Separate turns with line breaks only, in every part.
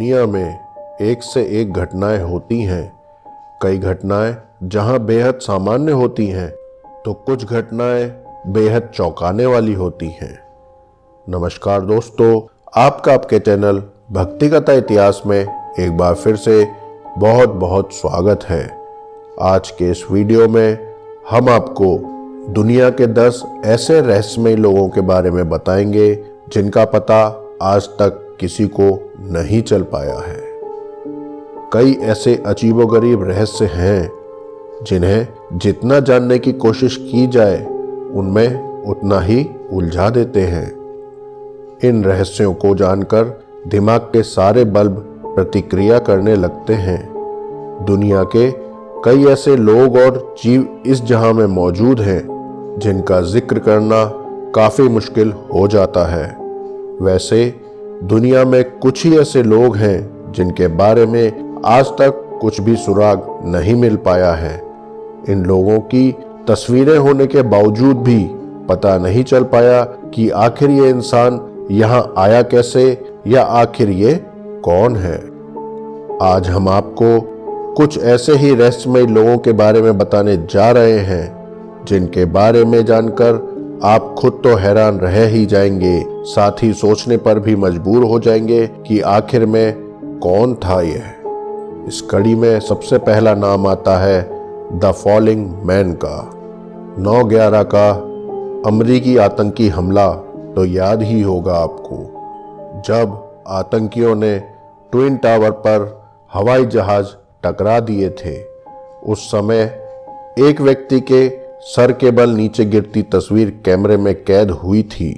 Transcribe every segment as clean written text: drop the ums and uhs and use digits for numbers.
दुनिया में एक से एक घटनाएं होती हैं। कई घटनाएं जहां बेहद सामान्य होती हैं तो कुछ घटनाएं बेहद चौंकाने वाली होती हैं। नमस्कार दोस्तों, आपके चैनल भक्ति कथा इतिहास में एक बार फिर से बहुत बहुत स्वागत है। आज के इस वीडियो में हम आपको दुनिया के 10 ऐसे रहस्यमय लोगों के बारे में बताएंगे जिनका पता आज तक किसी को नहीं चल पाया है। कई ऐसे अजीबोगरीब रहस्य हैं जिन्हें जितना जानने की कोशिश की जाए उनमें उतना ही उलझा देते हैं। इन रहस्यों को जानकर दिमाग के सारे बल्ब प्रतिक्रिया करने लगते हैं। दुनिया के कई ऐसे लोग और जीव इस जहां में मौजूद हैं जिनका जिक्र करना काफी मुश्किल हो जाता है। वैसे दुनिया में कुछ ही ऐसे लोग हैं जिनके बारे में आज तक कुछ भी सुराग नहीं मिल पाया है। इन लोगों की तस्वीरें होने के बावजूद भी पता नहीं चल पाया कि आखिर ये इंसान यहाँ आया कैसे या आखिर ये कौन है। आज हम आपको कुछ ऐसे ही रहस्यमय लोगों के बारे में बताने जा रहे हैं जिनके बारे में जानकर आप खुद तो हैरान रह ही जाएंगे, साथ ही सोचने पर भी मजबूर हो जाएंगे कि आखिर में कौन था यह। इस कड़ी में सबसे पहला नाम आता है द फॉलिंग मैन का। 9/11 का अमेरिकी आतंकी हमला तो याद ही होगा आपको, जब आतंकियों ने ट्विन टावर पर हवाई जहाज टकरा दिए थे। उस समय एक व्यक्ति के सर के बल नीचे गिरती तस्वीर कैमरे में कैद हुई थी।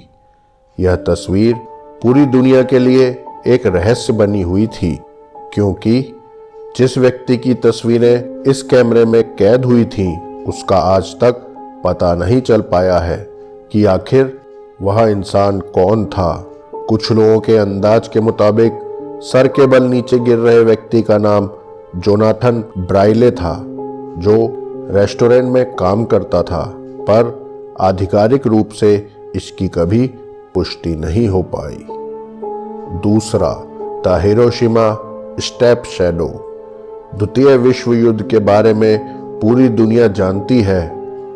यह तस्वीर पूरी दुनिया के लिए एक रहस्य बनी हुई थी, क्योंकि जिस व्यक्ति की तस्वीरें इस कैमरे में कैद हुई थीं उसका आज तक पता नहीं चल पाया है कि आखिर वह इंसान कौन था। कुछ लोगों के अंदाज के मुताबिक सर के बल नीचे गिर रहे व्यक्ति का नाम जोनाथन ब्राइले था, जो रेस्टोरेंट में काम करता था, पर आधिकारिक रूप से इसकी कभी पुष्टि नहीं हो पाई। दूसरा, द हिरोशिमा स्टैप शैडो। द्वितीय विश्व युद्ध के बारे में पूरी दुनिया जानती है।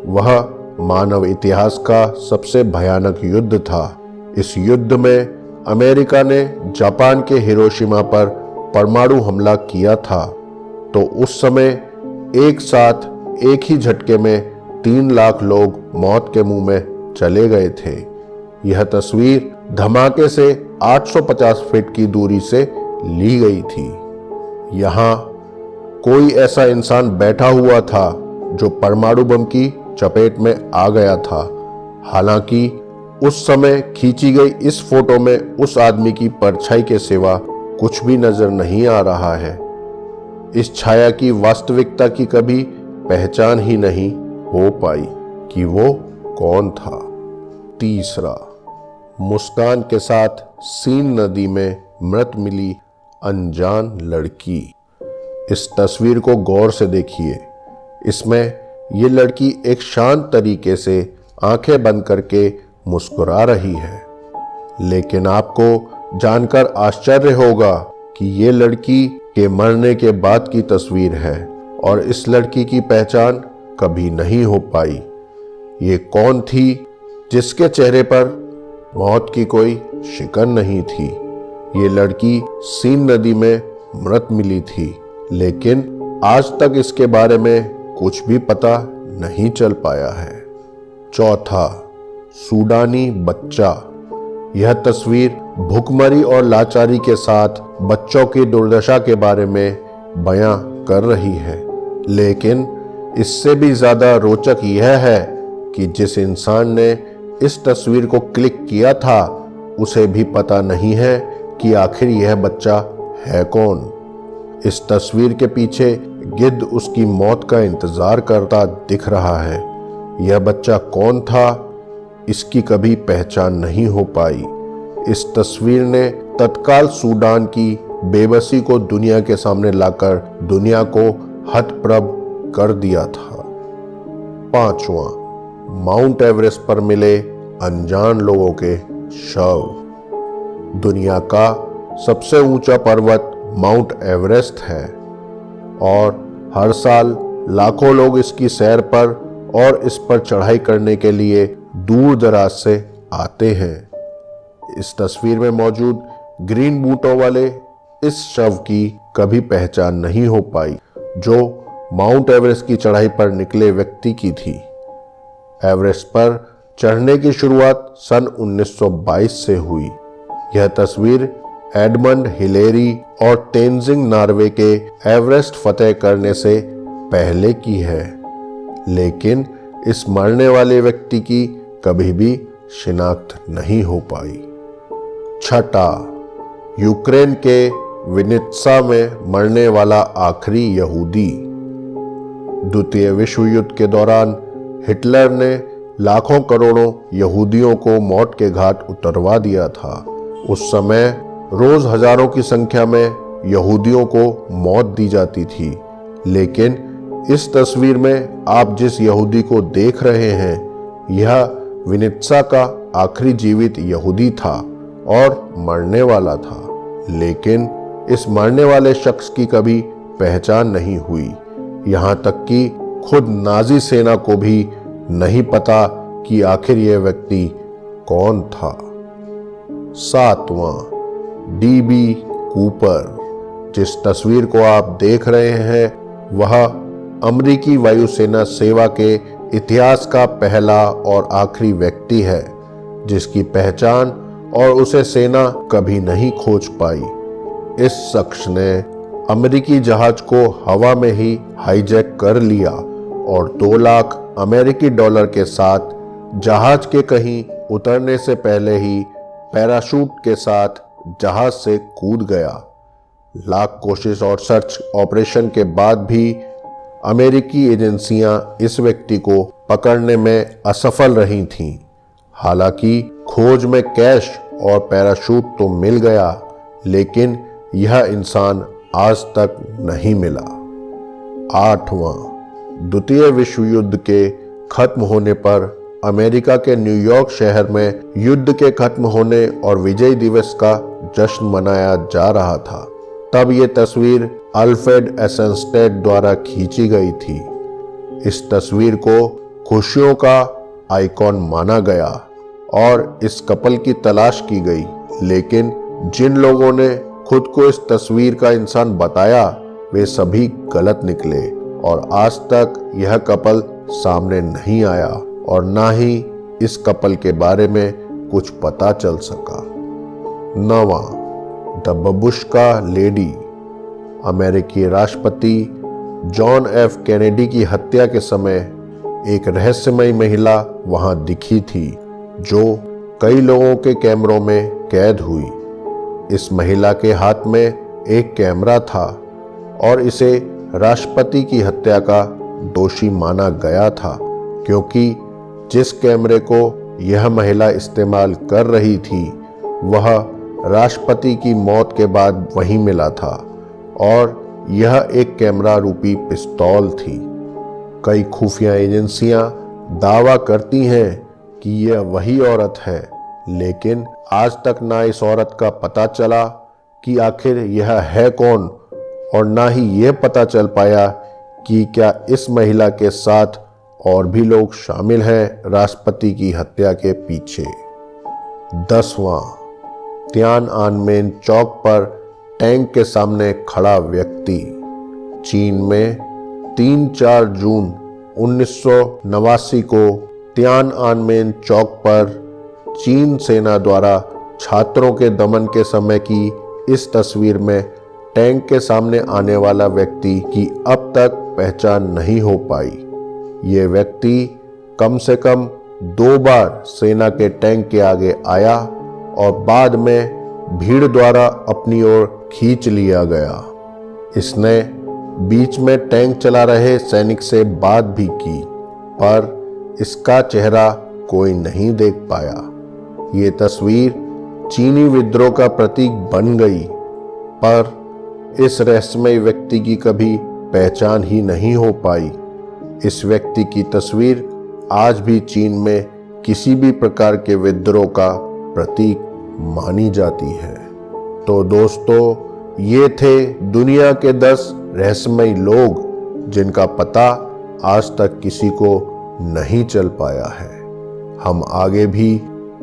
वह मानव इतिहास का सबसे भयानक युद्ध था। इस युद्ध में अमेरिका ने जापान के हिरोशिमा पर परमाणु हमला किया था, तो उस समय एक साथ एक ही झटके में 3 लाख लोग मौत के मुंह में चले गए थे। यह तस्वीर धमाके से 850 फीट की दूरी से ली गई थी। यहाँ कोई ऐसा इंसान बैठा हुआ था जो परमाणु बम की चपेट में आ गया था। हालांकि उस समय खींची गई इस फोटो में उस आदमी की परछाई के सिवा कुछ भी नजर नहीं आ रहा है। इस छाया की वास्तविकता की कभी पहचान ही नहीं हो पाई कि वो कौन था। तीसरा, मुस्कान के साथ सीन नदी में मृत मिली अनजान लड़की। इस तस्वीर को गौर से देखिए। इसमें ये लड़की एक शांत तरीके से आंखें बंद करके मुस्कुरा रही है, लेकिन आपको जानकर आश्चर्य होगा कि ये लड़की के मरने के बाद की तस्वीर है और इस लड़की की पहचान कभी नहीं हो पाई। ये कौन थी जिसके चेहरे पर मौत की कोई शिकन नहीं थी। ये लड़की सीन नदी में मृत मिली थी, लेकिन आज तक इसके बारे में कुछ भी पता नहीं चल पाया है। चौथा, सूडानी बच्चा। यह तस्वीर भुखमरी और लाचारी के साथ बच्चों की दुर्दशा के बारे में बयां कर रही है, लेकिन इससे भी ज्यादा रोचक यह है कि जिस इंसान ने इस तस्वीर को क्लिक किया था उसे भी पता नहीं है कि आखिर यह बच्चा है कौन। इस तस्वीर के पीछे गिद्ध उसकी मौत का इंतजार करता दिख रहा है। यह बच्चा कौन था इसकी कभी पहचान नहीं हो पाई। इस तस्वीर ने तत्काल सूडान की बेबसी को दुनिया के सामने लाकर दुनिया को हतप्रभ कर दिया था। 5वां, माउंट एवरेस्ट पर मिले अनजान लोगों के शव। दुनिया का सबसे ऊंचा पर्वत माउंट एवरेस्ट है और हर साल लाखों लोग इसकी सैर पर और इस पर चढ़ाई करने के लिए दूर दराज से आते हैं। इस तस्वीर में मौजूद ग्रीन बूटों वाले इस शव की कभी पहचान नहीं हो पाई जो माउंट एवरेस्ट की चढ़ाई पर निकले व्यक्ति की थी। एवरेस्ट पर चढ़ने की शुरुआत सन 1922 से हुई। यह तस्वीर एडमंड हिलेरी और तेंजिंग नॉर्वे के एवरेस्ट फतेह करने से पहले की है, लेकिन इस मरने वाले व्यक्ति की कभी भी शिनाख्त नहीं हो पाई। छठा, यूक्रेन के विनित्सा में मरने वाला आखिरी यहूदी। द्वितीय विश्व युद्ध के दौरान हिटलर ने लाखों करोड़ों यहूदियों को मौत के घाट उतरवा दिया था। उस समय रोज हजारों की संख्या में यहूदियों को मौत दी जाती थी, लेकिन इस तस्वीर में आप जिस यहूदी को देख रहे हैं यह विनित्सा का आखिरी जीवित यहूदी था और मरने वाला था, लेकिन इस मरने वाले शख्स की कभी पहचान नहीं हुई। यहाँ तक कि खुद नाजी सेना को भी नहीं पता कि आखिर यह व्यक्ति कौन था। सातवां, डीबी कूपर। जिस तस्वीर को आप देख रहे हैं वह अमेरिकी वायुसेना सेवा के इतिहास का पहला और आखिरी व्यक्ति है जिसकी पहचान और उसे सेना कभी नहीं खोज पाई। इस शख्स ने अमेरिकी जहाज को हवा में ही हाईजैक कर लिया और 2 लाख अमेरिकी डॉलर के साथ जहाज के कहीं उतरने से पहले ही पैराशूट के साथ जहाज से कूद गया। लाख कोशिश और सर्च ऑपरेशन के बाद भी अमेरिकी एजेंसियां इस व्यक्ति को पकड़ने में असफल रही थीं। हालांकि खोज में कैश और पैराशूट तो मिल गया, लेकिन यह इंसान आज तक नहीं मिला। आठवां, द्वितीय विश्व युद्ध के खत्म होने पर अमेरिका के न्यूयॉर्क शहर में युद्ध के खत्म होने और विजय दिवस का जश्न मनाया जा रहा था। तब ये तस्वीर अल्फ्रेड एसेनस्टेड द्वारा खींची गई थी। इस तस्वीर को खुशियों का आइकॉन माना गया और इस कपल की तलाश की गई, लेकिन जिन लोगों ने खुद को इस तस्वीर का इंसान बताया वे सभी गलत निकले और आज तक यह कपल सामने नहीं आया और ना ही इस कपल के बारे में कुछ पता चल सका। 9वां, द बबुश्का लेडी। अमेरिकी राष्ट्रपति जॉन एफ कैनेडी की हत्या के समय एक रहस्यमयी महिला वहां दिखी थी जो कई लोगों के कैमरों में कैद हुई। इस महिला के हाथ में एक कैमरा था और इसे राष्ट्रपति की हत्या का दोषी माना गया था, क्योंकि जिस कैमरे को यह महिला इस्तेमाल कर रही थी वह राष्ट्रपति की मौत के बाद वहीं मिला था और यह एक कैमरा रूपी पिस्तौल थी। कई खुफिया एजेंसियां दावा करती हैं कि यह वही औरत है, लेकिन आज तक ना इस औरत का पता चला कि आखिर यह है कौन और ना ही यह पता चल पाया कि क्या इस महिला के साथ और भी लोग शामिल हैं राष्ट्रपति की हत्या के पीछे। 10वां, तियानअनमेन चौक पर टैंक के सामने खड़ा व्यक्ति। चीन में 3-4 जून 1989 को तियानअनमेन चौक पर चीन सेना द्वारा छात्रों के दमन के समय की इस तस्वीर में टैंक के सामने आने वाला व्यक्ति की अब तक पहचान नहीं हो पाई। ये व्यक्ति कम से कम 2 बार सेना के टैंक के आगे आया और बाद में भीड़ द्वारा अपनी ओर खींच लिया गया। इसने बीच में टैंक चला रहे सैनिक से बात भी की, पर इसका चेहरा कोई नहीं देख पाया। ये तस्वीर चीनी विद्रोह का प्रतीक बन गई, पर इस रहस्यमय व्यक्ति की कभी पहचान ही नहीं हो पाई। इस व्यक्ति की तस्वीर आज भी चीन में किसी भी प्रकार के विद्रोह का प्रतीक मानी जाती है। तो दोस्तों, ये थे दुनिया के 10 रहस्यमयी लोग जिनका पता आज तक किसी को नहीं चल पाया है। हम आगे भी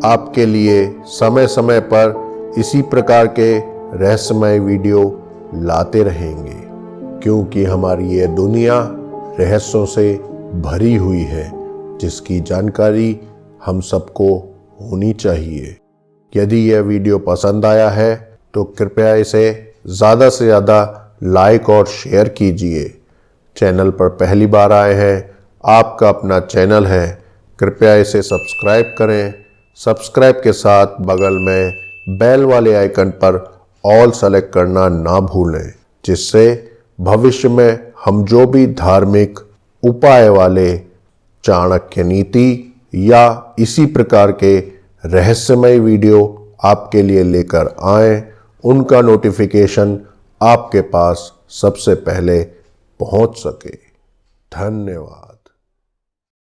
आपके लिए समय समय पर इसी प्रकार के रहस्यमय वीडियो लाते रहेंगे, क्योंकि हमारी ये दुनिया रहस्यों से भरी हुई है, जिसकी जानकारी हम सबको होनी चाहिए। यदि यह वीडियो पसंद आया है तो कृपया इसे ज़्यादा से ज़्यादा लाइक और शेयर कीजिए। चैनल पर पहली बार आए हैं, आपका अपना चैनल है, कृपया इसे सब्सक्राइब करें। सब्सक्राइब के साथ बगल में बेल वाले आइकन पर ऑल सेलेक्ट करना ना भूलें, जिससे भविष्य में हम जो भी धार्मिक उपाय वाले चाणक्य नीति या इसी प्रकार के रहस्यमय वीडियो आपके लिए लेकर आएं, उनका नोटिफिकेशन आपके पास सबसे पहले पहुंच सके। धन्यवाद।